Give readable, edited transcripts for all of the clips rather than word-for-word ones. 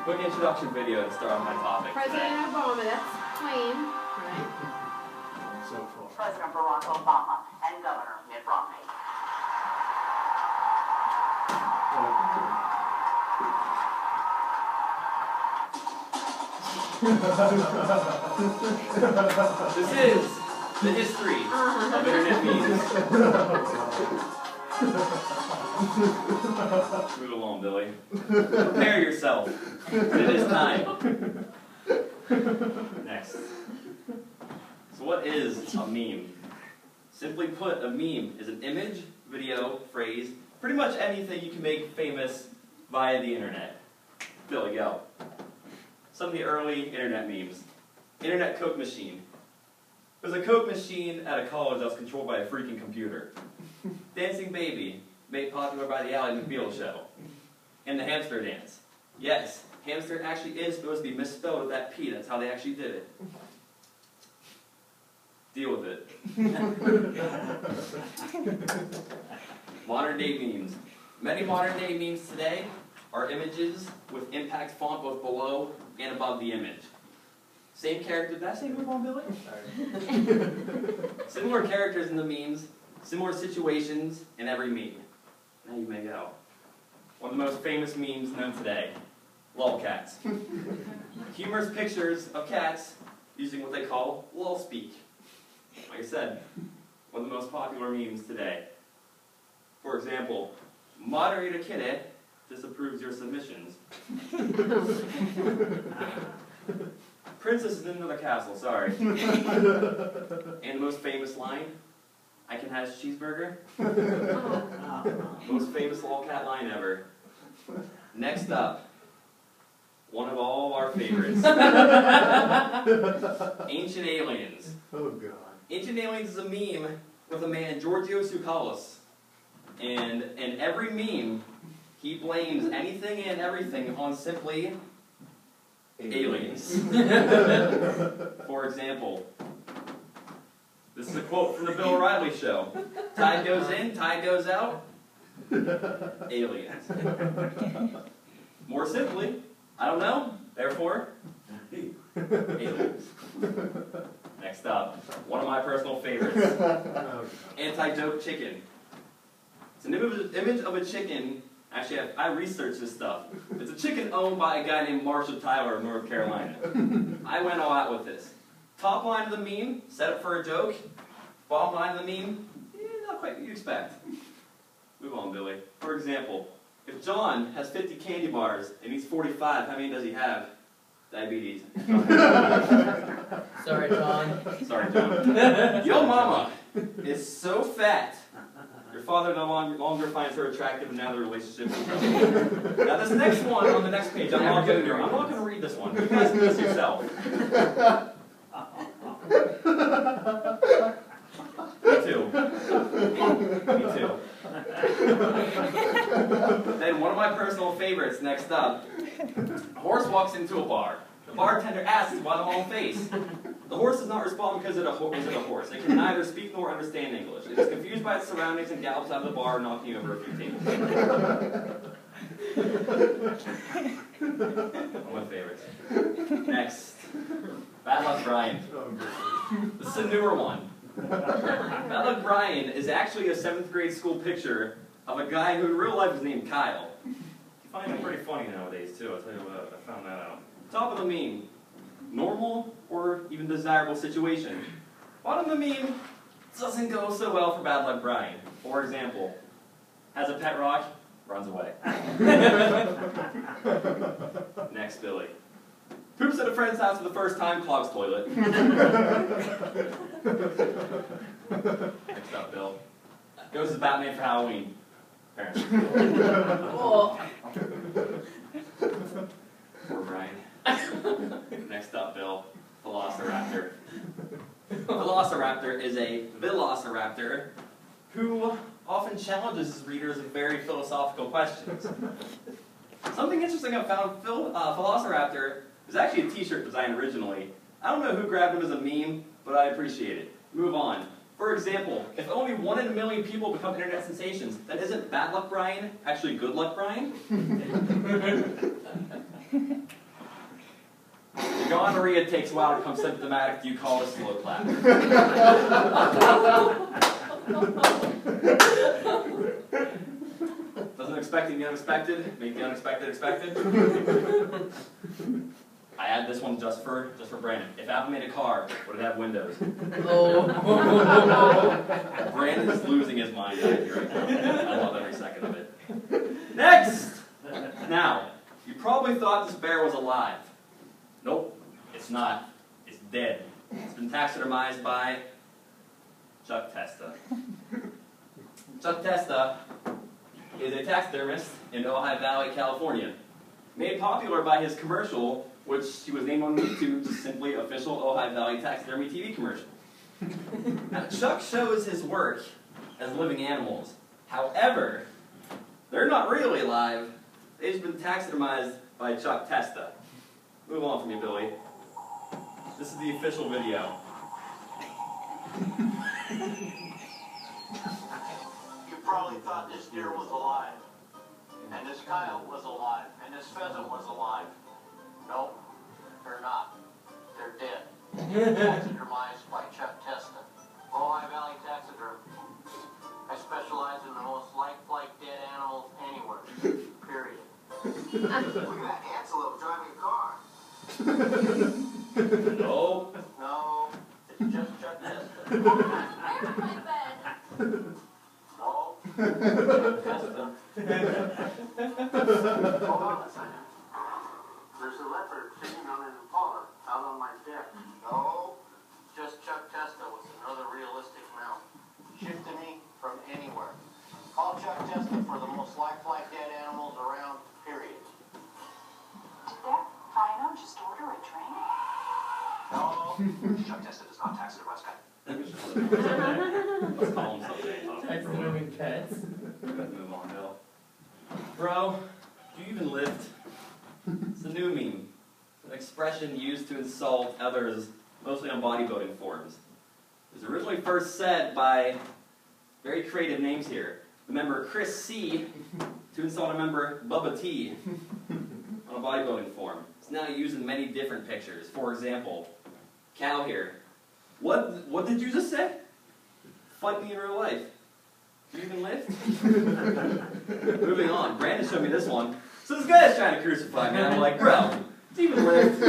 quick introduction video to start on my topic. President Obama, that's claim, right? So far. President Barack Obama and Governor Mitt Romney. This is the history of internet memes. Move along, Billy. Prepare yourself. It is time. Next. So what is a meme? Simply put, a meme is an image, video, phrase, pretty much anything you can make famous via the internet. Billy, go. Some of the early internet memes. Internet Coke machine. There's a Coke machine at a college that was controlled by a freaking computer. Dancing baby, made popular by the Ally McBeal show. And the hamster dance. Yes, hamster actually is supposed to be misspelled with that P. That's how they actually did it. Deal with it. Modern day memes. Many modern day memes today are images with impact font both below and above the image. Same character. Did I say move on, Billy? Similar characters in the memes, similar situations in every meme. Now you may go. One of the most famous memes known today, lolcats. Humorous pictures of cats using what they call lol speak. Like I said, one of the most popular memes today. For example, moderator Kitty disapproves your submissions. Princess is in another castle, sorry. And the most famous line, I can have cheeseburger. Most famous lolcat line ever. Next up, one of all of our favorites. Ancient Aliens. Oh, God. Ancient Aliens is a meme with a man, Georgios Tsoukalos. And in every meme, he blames anything and everything on simply aliens. For example, this is a quote from the Bill O'Reilly show. Tide goes in, tide goes out. Aliens. More simply, I don't know, therefore, aliens. Next up, one of my personal favorites. Anti-dope chicken. It's an image of a chicken. Actually, I researched this stuff. It's a chicken owned by a guy named Marshall Tyler of North Carolina. I went all out with this. Top line of the meme, set up for a joke. Bottom line of the meme, not quite what you expect. Move on, Billy. For example, if John has 50 candy bars and he's 45, how many does he have? Diabetes. Sorry, John. Sorry, John. Yo mama is so fat. Your father no longer finds her attractive, and now the relationship is trouble. Now this next one on the next page, I'm not going to read this one. You guys can do this yourself. Me too. Me too. Then one of my personal favorites, next up. A horse walks into a bar. The bartender asks why the long face. The horse does not respond because it is a horse. It can neither speak nor understand English. It is confused by its surroundings and gallops out of the bar, knocking over a few tables. One of my favorites. Next. Bad Luck Brian. This is a newer one. Bad Luck Brian is actually a 7th grade school picture of a guy who in real life is named Kyle. You find him pretty funny nowadays, too. I'll tell you what, I found that out. Top of the meme. Normal or even desirable situation. Bottom of the meme doesn't go so well for Bad Luck Brian. For example, has a pet rock, runs away. Next, Billy. Poops at a friend's house for the first time, clogs toilet. Next up, Bill. Goes as Batman for Halloween. Apparently. Oh. Poor Brian. Next up, Bill. Velociraptor. Velociraptor is a velociraptor who often challenges his readers with very philosophical questions. Something interesting I found, Velociraptor is actually a t-shirt design originally. I don't know who grabbed him as a meme, but I appreciate it. Move on. For example, if only 1 in a million people become internet sensations, then isn't Bad Luck Brian actually Good Luck Brian? gonorrhea takes a while to become symptomatic, do you call it a slow clap? Doesn't expecting the unexpected make the unexpected expected? I add this one just for Brandon. If Apple made a car, would it have windows? Brandon is losing his mind out here right now. I love every second of it. Next! Now, you probably thought this bear was alive. Nope, it's not. It's dead. It's been taxidermized by Chuck Testa. Chuck Testa is a taxidermist in Ojai Valley, California. Made popular by his commercial, which he was named on YouTube, just simply official Ojai Valley taxidermy TV commercial. Now, Chuck shows his work as living animals. However, they're not really alive. They've just been taxidermized by Chuck Testa. Move on from me, Billy. This is the official video. You probably thought this deer was alive, and this coyote was alive, and this pheasant was alive. Nope, they're not. They're dead. Taxidermized by Chuck Testa. Ojai Valley Taxidermy. I specialize in the most lifelike dead animals anywhere. Period. Look at that antelope driving a car. Nope. No, it's just Chuck Testa. Where my bed? No, Chuck Testa. Hold on a second. There's a leopard sitting on an impala out on my deck. No, just Chuck Testa with another realistic mount. Shift to me from anywhere. Call Chuck Testa for the most lifelike dead animals around, period. There, I know, just order a drink. No, Chuck Testa does not taxidermize guys. Let's call him something. Taxidermy pets. Move on, Bill. Bro, do you even lift? It's a new meme. It's an expression used to insult others, mostly on bodybuilding forums. It was originally first said by very creative names here. The member Chris C. to insult a member Bubba T. on a bodybuilding forum. It's now used in many different pictures. For example, Cal here. What did you just say? Fight me in real life. Do you even lift? Moving on. Brandon showed me this one. So this guy's trying to crucify me. I'm like, bro, do you even lift?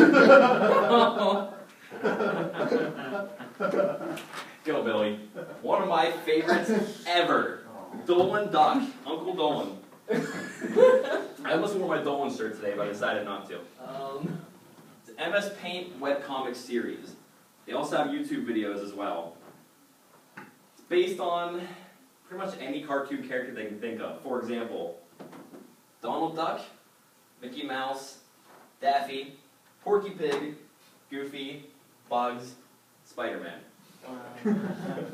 Go, Billy. One of my favorites ever. Dolan Duck. Uncle Dolan. I almost wore my Dolan shirt today, but I decided not to. It's an MS Paint webcomic series. They also have YouTube videos as well. It's based on pretty much any cartoon character they can think of. For example, Donald Duck, Mickey Mouse, Daffy, Porky Pig, Goofy, Bugs, Spider-Man.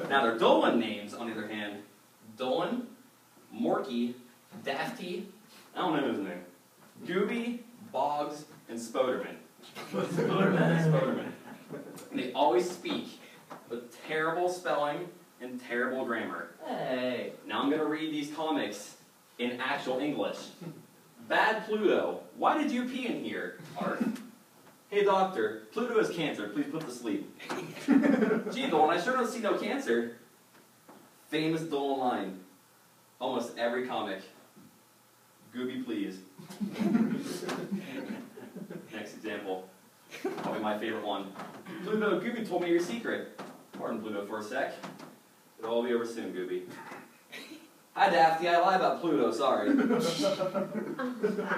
Now their Dolan names, on the other hand, Dolan, Morky, Dafty, I don't know his name, Gooby, Boggs, and Spoderman. Spoderman. And they always speak with terrible spelling and terrible grammar. Hey. Now I'm going to read these comics in actual English. Bad Pluto, why did you pee in here? Art. Hey doctor, Pluto has cancer, please put to sleep. Gee Dolan, I sure don't see no cancer. Famous Dolan line. Almost every comic. Gooby please. Next example. Probably my favorite one. Pluto, Gooby told me your secret. Pardon Pluto for a sec. It'll all be over soon, Gooby. Hi Daphne, I lied about Pluto, sorry.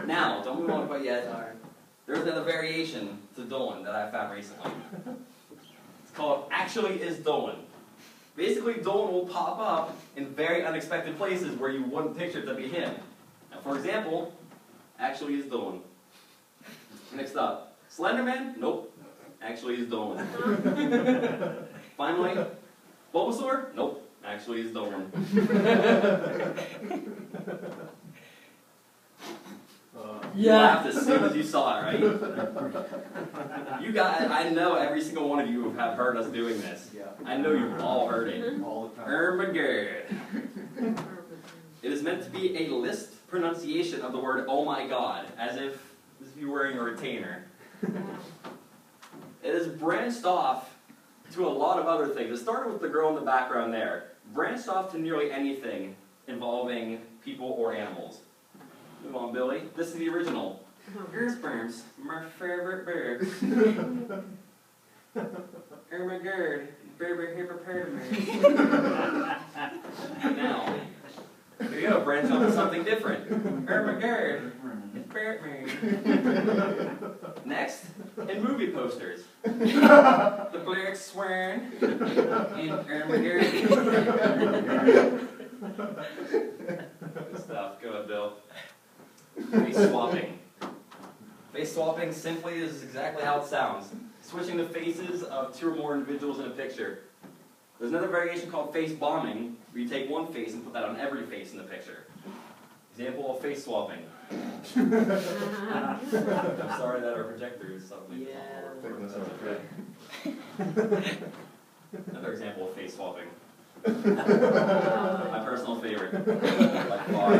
Now, don't move on quite yet. Sorry. There's another variation to Dolan that I found recently. It's called Actually Is Dolan. Basically, Dolan will pop up in very unexpected places where you wouldn't picture it to be him. Now, for example, Actually Is Dolan. Next up, Slenderman? Nope. Actually Is Dolan. Finally, Bulbasaur? Nope. Actually Is Dolan. You laughed as soon as you saw it, right? You guys, I know every single one of you have heard us doing this. Yeah. I know you've all heard it. All the time. Ermagerd. It is meant to be a list pronunciation of the word "oh my god," as if you were wearing a retainer. branched off to a lot of other things. It started with the girl in the background there. Branched off to nearly anything involving people or animals. Move on, Billy. This is the original. Earthworms, my favorite bird. Oh my god, baby hippopotamus. Now, here you go, branch off to something different. Oh my god, it's Batman. Next, in movie posters. The Black Swan in Armageddon. Good stuff. Go ahead, Bill. Face swapping. Face swapping simply is exactly how it sounds. Switching the faces of two or more individuals in a picture. There's another variation called face bombing, where you take one face and put that on every face in the picture. Example of face swapping. I'm sorry that our projector is suddenly. Another example of face swapping. My personal favorite. By far.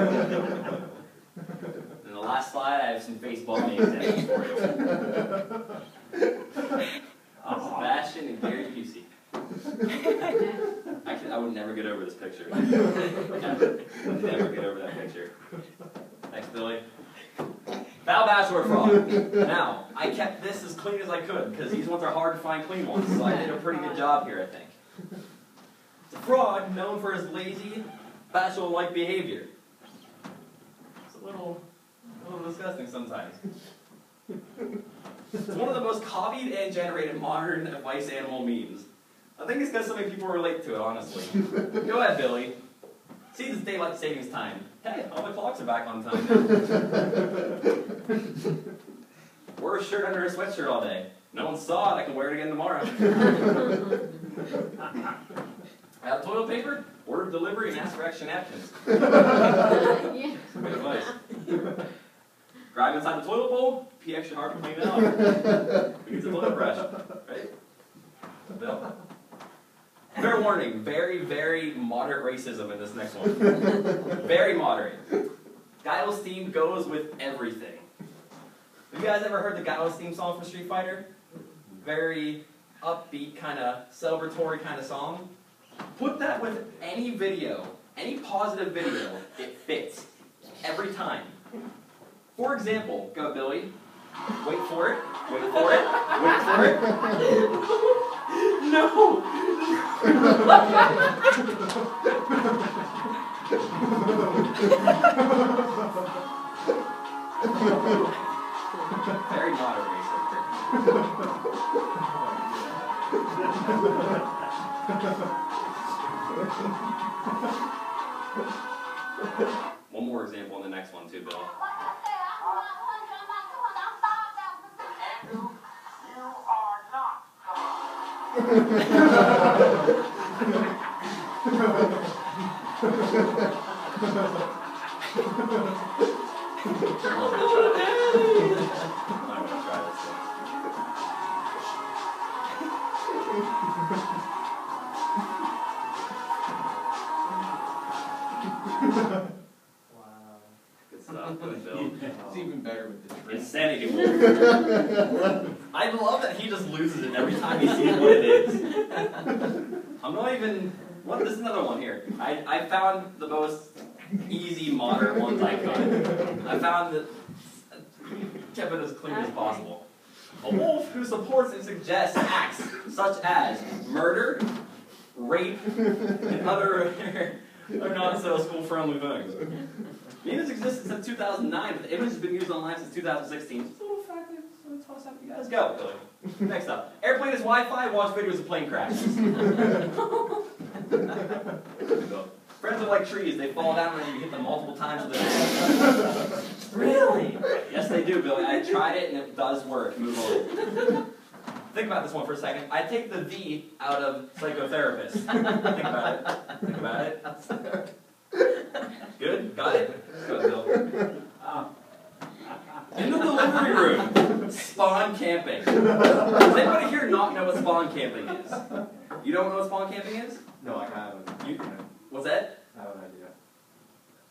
And the last slide, I have some face bombing examples for you. Sebastian and Gary Busey. Actually, I would never get over this picture. Never get over that picture. Thanks, Billy. Foul Bachelor Frog. Now, I kept this as clean as I could, because these ones are hard to find clean ones, so I did a pretty good job here, I think. It's a frog known for his lazy, bachelor-like behavior. It's a little disgusting sometimes. It's one of the most copied and generated modern advice animal memes. I think it's because so many people relate to it, honestly. Go ahead, Billy. See, it's daylight savings time. Hey, all the clocks are back on time now. Wore a shirt under a sweatshirt all day. No one saw it, I can wear it again tomorrow. I have toilet paper, ordered delivery, and asked for extra napkins. Yeah. Good advice. Grab inside the toilet bowl, pee extra hard to clean it out. We use a toilet brush. Right? Bill. Fair warning, very, very moderate racism in this next one. Very moderate. Guile's theme goes with everything. Have you guys ever heard the Guile's theme song from Street Fighter? Very upbeat, kind of celebratory kind of song. Put that with any video, any positive video, it fits. Every time. For example, go Billy. Wait for it. Wait for it. Wait for it. No! Very moderate racism. One more example in the next one too, Bill. Andrew, you are not I'm gonna try this thing. Wow. Good stuff, good Bill. It's even better with the tree. Insanity Wolf. I love that he just loses it every time he sees what it is. I'm not even. What? This is another one here. I found the most easy, modern ones I could. I found that kept it as clean as possible. A wolf who supports and suggests acts such as murder, rape, and other not so school-friendly things. Memes existed since 2009, but the image has been used online since 2016. Just a little fact to toss out for you guys. Go, Billy. Next up. Airplane is Wi-Fi, watch videos of plane crashes. Friends are like trees. They fall down when you hit them multiple times with their Really? Yes, they do, Billy. I tried it, and it does work. Move on. Think about this one for a second. I take the V out of psychotherapist. Think about it. Think about it. Good? Got it? Good, Bill. In the delivery room, spawn camping. Does anybody here not know what spawn camping is? You don't know what spawn camping is? No, I haven't. What's that? I have an idea.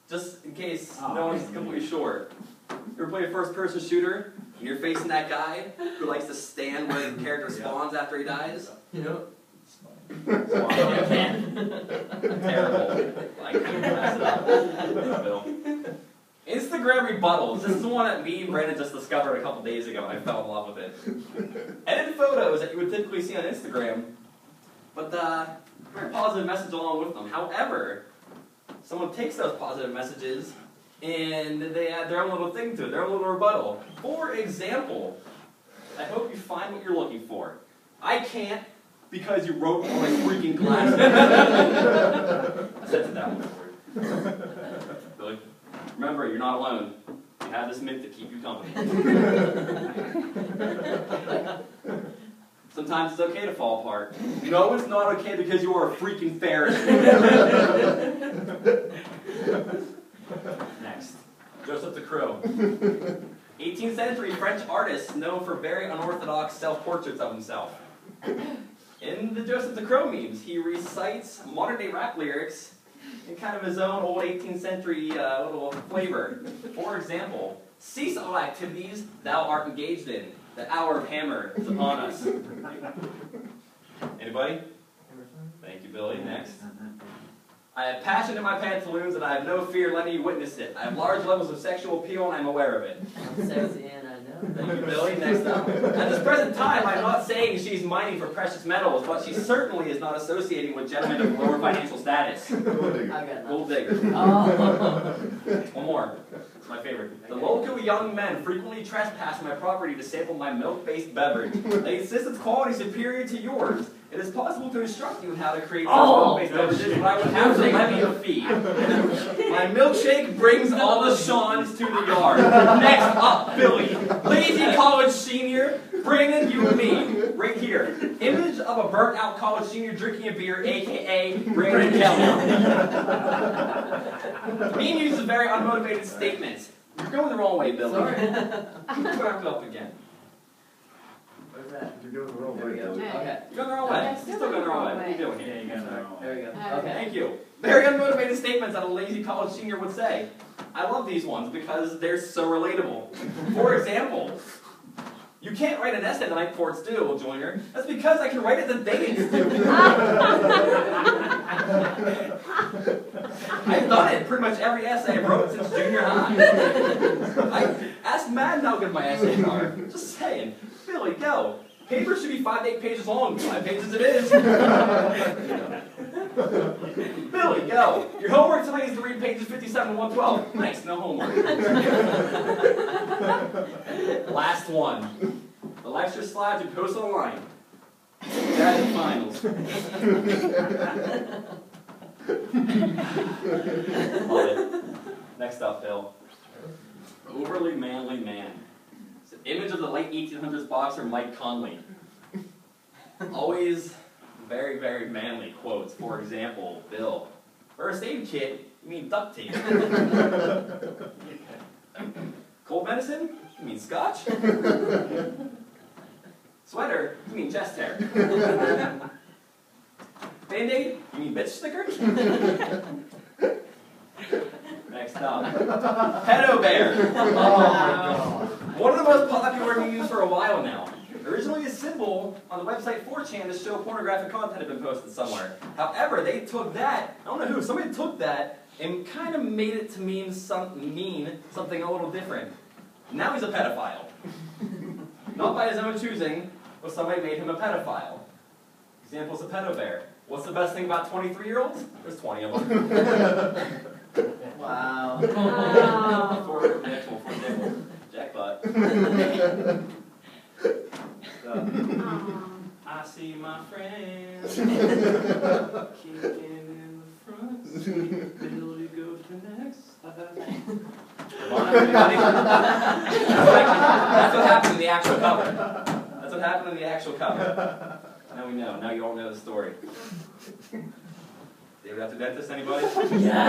Just in case no one's completely sure. You ever play a first-person shooter? And you're facing that guy who likes to stand where the character spawns after he dies. Yep. Terrible. I couldn't pass it up. Bill. Instagram rebuttals. This is one that me and Brandon just discovered a couple days ago, and I fell in love with it. Edited photos that you would typically see on Instagram, but very positive message along with them. However, someone takes those positive messages and they add their own little thing to it, their own little rebuttal. For example, I hope you find what you're looking for. I can't because you wrote on my freaking glasses. I said to that one before. Billy, remember, you're not alone. You have this myth to keep you company. Sometimes it's okay to fall apart. No, it's not okay because you are a freaking Pharisee. Next, Joseph the Crow. 18th century French artist known for very unorthodox self-portraits of himself. In the Joseph the Crow memes, he recites modern-day rap lyrics in kind of his own old 18th century little flavor. For example, cease all activities thou art engaged in. The hour of hammer is upon us. Anybody? Thank you, Billy. Next. I have passion in my pantaloons and I have no fear letting you witness it. I have large levels of sexual appeal and I'm aware of it. I'm sexy and I know. Thank you, Billy. Next up. At this present time, I'm not saying she's mining for precious metals, but she certainly is not associating with gentlemen of lower financial status. I got nothing. Gold digger. Oh. One more. It's my favorite. The local young men frequently trespass my property to sample my milk-based beverage. They insist its quality is superior to yours. It is possible to instruct you on how to create such milk-based beverages, but I would have to levy a fee. My milkshake brings all the Shawns to the yard. Next up, Billy. Lazy college senior, Brandon, you and me. Right here. Image of a burnt-out college senior drinking a beer, a.k.a. Brandon Kelly. Meme uses very unmotivated statements. You're going the wrong way, Billy. Sorry. Back it up again. Where's that? You're doing the wrong There we go. Okay. Okay. You're going the wrong way. You're still going the wrong way. What are you doing here? Yeah, you got it wrong. There we go. Okay. Okay. Thank you. Very unmotivated statements that a lazy college senior would say. I love these ones because they're so relatable. For example, you can't write an essay the night before it's due, Joiner. That's because I can write it the day it's due. I've done it. Pretty much every essay I've wrote since junior high. I asked Madden how good my essays are. Just saying. Billy, go. Paper should be 5 to 8 pages long. 5 pages it is. Billy, go. Your homework tonight is to read pages 57 to 112. Nice, no homework. Last one. The lecture slides you post online. That is finals. Love it. Next up, Bill. Overly manly man. It's an image of the late 1800s boxer Mike Conley. Always very, very manly quotes. For example, Bill. First aid kit? You mean duct tape. Cold medicine? You mean scotch? Sweater? You mean chest hair. Band-aid? You mean bitch stickers? Next up. Pedo bear. One of the most popular memes for a while now. Originally a symbol on the website 4chan to show pornographic content had been posted somewhere. However, they took that, I don't know who, somebody took that and kind of made it to mean something a little different. Now he's a pedophile. Not by his own choosing, but somebody made him a pedophile. Example's a pedo bear. What's the best thing about 23-year-olds? There's 20 of them. Wow. For example. Jackpot. I see my friends kicking in the front seat. Billy goes to next side. Come on, everybody. That's what happened in the actual cover. That's what happened in the actual cover. Now we know. Now you all know the story. David after dentist, anybody? Yeah.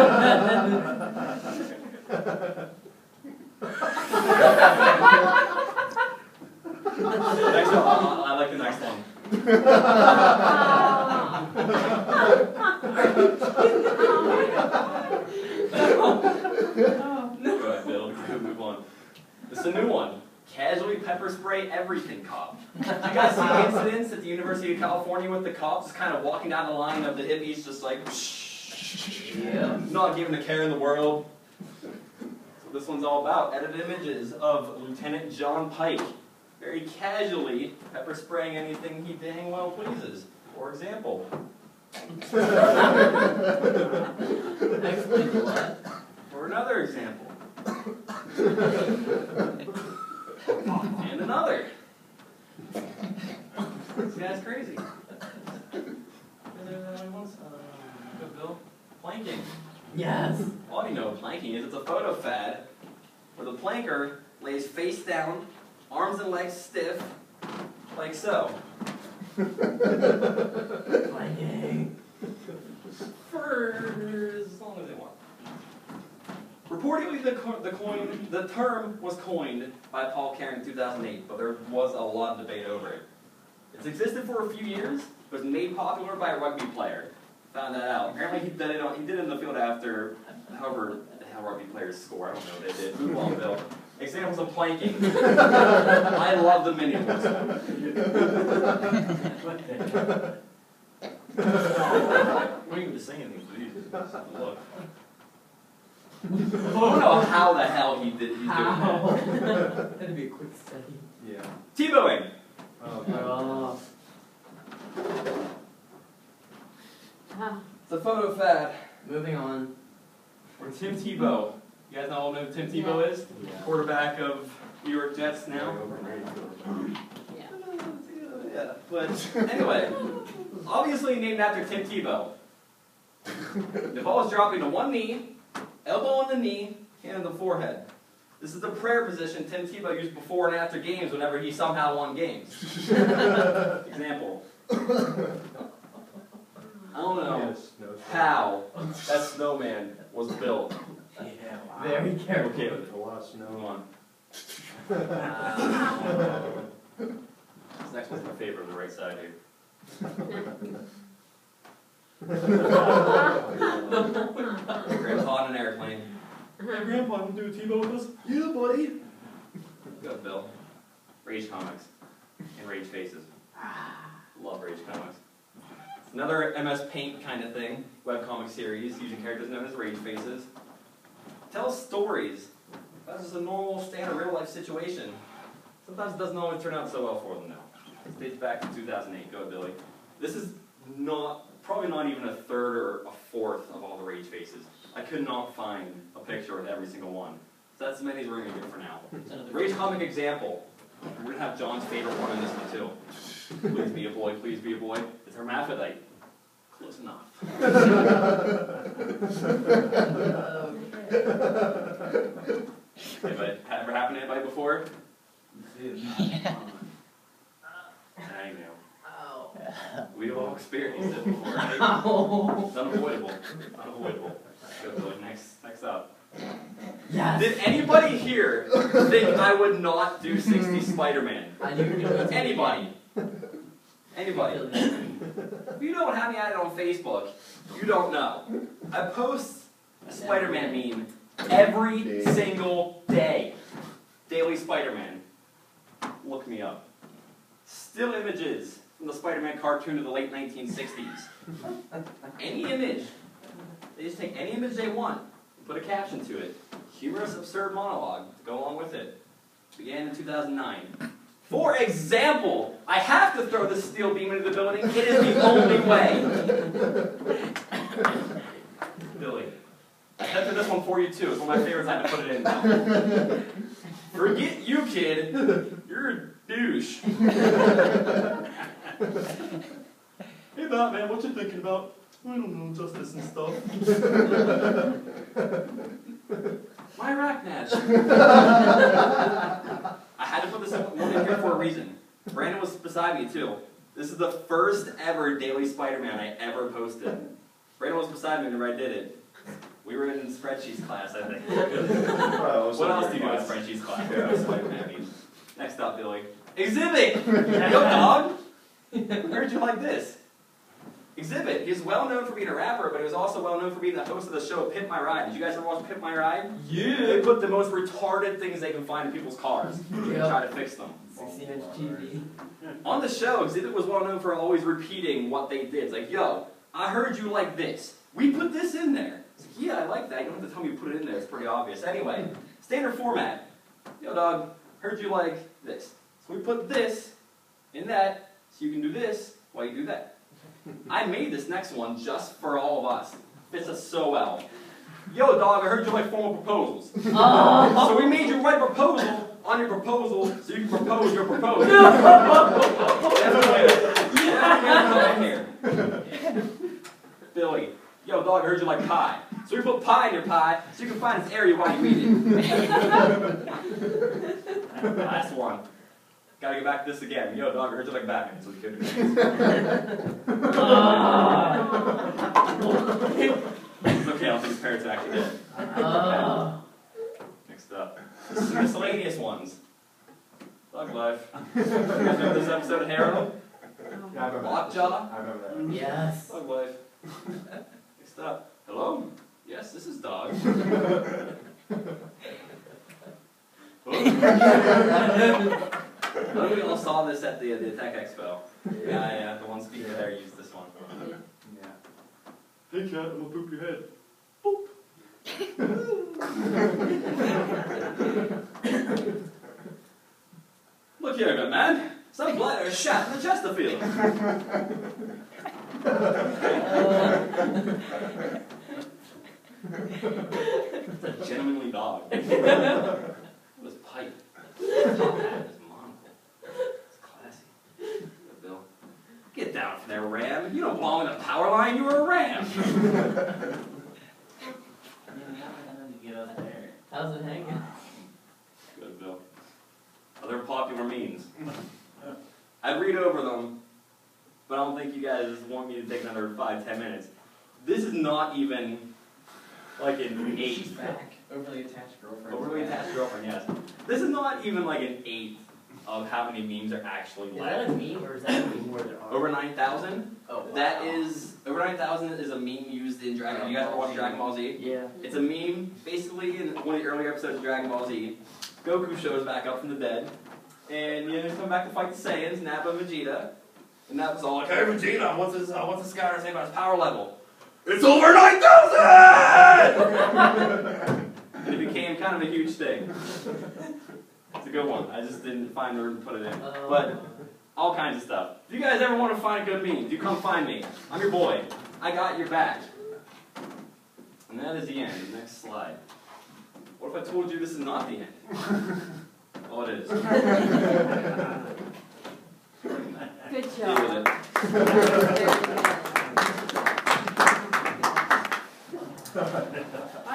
Next one. I like the next one. Go ahead, Bill. Move on. This is a new one. Casually pepper spray everything cop. Did you guys see the incidents at the University of California with the cops just kind of walking down the line of the hippies just like, Yeah. not giving a care in the world? That's what this one's all about. Edited images of Lieutenant John Pike very casually pepper spraying anything he dang well pleases. For example. Explain what? For another example. And another. This guy's crazy. Good, Bill. Planking. Yes. All you know what planking is, it's a photo fad where the planker lays face down, arms and legs stiff, like so. Planking. For as long as they want. Reportedly, the term was coined by Paul Karen in 2008, but there was a lot of debate over it. It's existed for a few years, but was made popular by a rugby player. Found that out. Apparently, he did it in the field after, however, how rugby players score. I don't know what they did. Move on, Bill. Examples of planking. I love the mini ones. We don't even say anything, please. Look. I don't know how the hell he's doing that. That'd be a quick study. Yeah. T-bowing. Oh. It's a photo fad. Moving on. Or Tim Tebow. You guys know who Tim Tebow is? Yeah. Quarterback of New York Jets now. Yeah, but anyway, obviously named after Tim Tebow. The ball is dropping to one knee, elbow on the knee, hand on the forehead. This is the prayer position Tim Tebow used before and after games whenever he somehow won games. Example. I don't know how that snowman was built. Yeah, wow. Very careful. Okay with it. A lot of Move snow. on. This next one's my favorite on the right side here. Grandpa on an airplane. Hey, Grandpa, want to do a T-bow with us? Yeah, buddy. Go, Bill. Rage comics and Rage faces. Love Rage comics. It's another MS Paint kind of thing. Webcomic series using characters known as Rage faces. Tells stories. That's just a normal, standard real-life situation. Sometimes it doesn't always turn out so well for them now. It dates back to 2008. Go ahead, Billy. This is probably not even a third or a fourth of all the Rage faces. I could not find a picture of every single one. So that's as many as we're going to get for now. Rage comic example. We're going to have John's favorite one in this one too. Please be a boy, please be a boy. It's hermaphrodite. Close enough. Anybody, ever happened to anybody before? Yeah. I know. Ow. We've all experienced it before, right? Ow. It's unavoidable. Unavoidable. Go, Billy. Next up. Yes. Did anybody here think I would not do 60 Spider-Man? I knew you were going to Anybody? Anybody? If you don't have me at it on Facebook, you don't know. I post a Spider-Man meme every single day. Daily Spider-Man. Look me up. Still images from the Spider-Man cartoon of the late 1960s. Any image. They just take any image they want and put a caption to it. Humorous, absurd monologue to go along with it. Began in 2009. For example, I have to throw this steel beam into the building. It is the only way. Billy, I tested this one for you too. It's one of my favorites. I had to put it in now. Forget you, kid. You're a douche. Hey, Batman, what you thinking about? I don't know, justice and stuff. My Iraq match. I had to put this one in here for a reason. Brandon was beside me too. This is the first ever Daily Spider-Man I ever posted. Brandon was beside me whenever I did it. We were in spreadsheets class, I think. What else do you do in spreadsheets class? Spider-Man. Next up, Billy. Exhibit! Yo, dog! Where'd you like this? Exhibit. He's well known for being a rapper, but he was also well known for being the host of the show Pimp My Ride. Did you guys ever watch Pimp My Ride? Yeah. They put the most retarded things they can find in people's cars and try to fix them. 16-inch TV. On the show, Exhibit was well known for always repeating what they did. It's like, yo, I heard you like this. We put this in there. It's like, yeah, I like that. You don't have to tell me you put it in there. It's pretty obvious. Anyway, standard format. Yo, dog, heard you like this. So we put this in that, so you can do this while you do that. I made this next one just for all of us. Fits us so well. Yo, dog, I heard you like formal proposals. So we made you write a proposal on your proposal so you can propose your proposal. That's here. Billy, yo, dog, I heard you like pie. So we put pie in your pie so you can find its area while you eat it. Last one. Gotta get back to this again. Yo, dog, I heard you like Batman. So we could do It's okay, I don't think his parents are actually dead. Next up. Miscellaneous ones. Thug Life. You guys remember this episode of Harrow? Yeah, I remember Lockjaw? that. I remember that. Yes. Thug Life. Next up. Hello? Yes, this is Dog. We all saw this at the Tech Expo. Yeah, the one speaker there used this one. Yeah. Hey cat, I'm gonna poop your head. Boop. Look here, good man. Some bladder is shot in the Chesterfield. It's a genuinely dog. It was pipe. His monocle. It's classy. Good Bill. Get down from there, Ram. You don't belong in the power line. You were a ram. How's it hanging? Good Bill. Other popular memes. I'd read over them, but I don't think you guys want me to take another 5-10 minutes. This is not even like an She's eighth. back. Overly attached girlfriend. Overly attached girlfriend, yes. This is not even like an eighth of how many memes are actually Is left. that a meme or is that a meme where there are? Over 9,000? Oh, wow. That is, over 9,000 is a meme used in Dragon. You guys ever watch Dragon Ball Z? Yeah. It's a meme, basically, in one of the earlier episodes of Dragon Ball Z. Goku shows back up from the dead, and he's come back to fight the Saiyans, Nappa and Vegeta. And Nappa's all like, hey Vegeta, what's the Skyler say about his power level? It's over 9,000! And it became kind of a huge thing. It's a good one. I just didn't find the room to put it in. But all kinds of stuff. If you guys ever want to find good memes, you come find me. I'm your boy. I got your back. And that is the end. Next slide. What if I told you this is not the end? Oh, it is. Good Deal with job. it.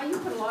You put a lot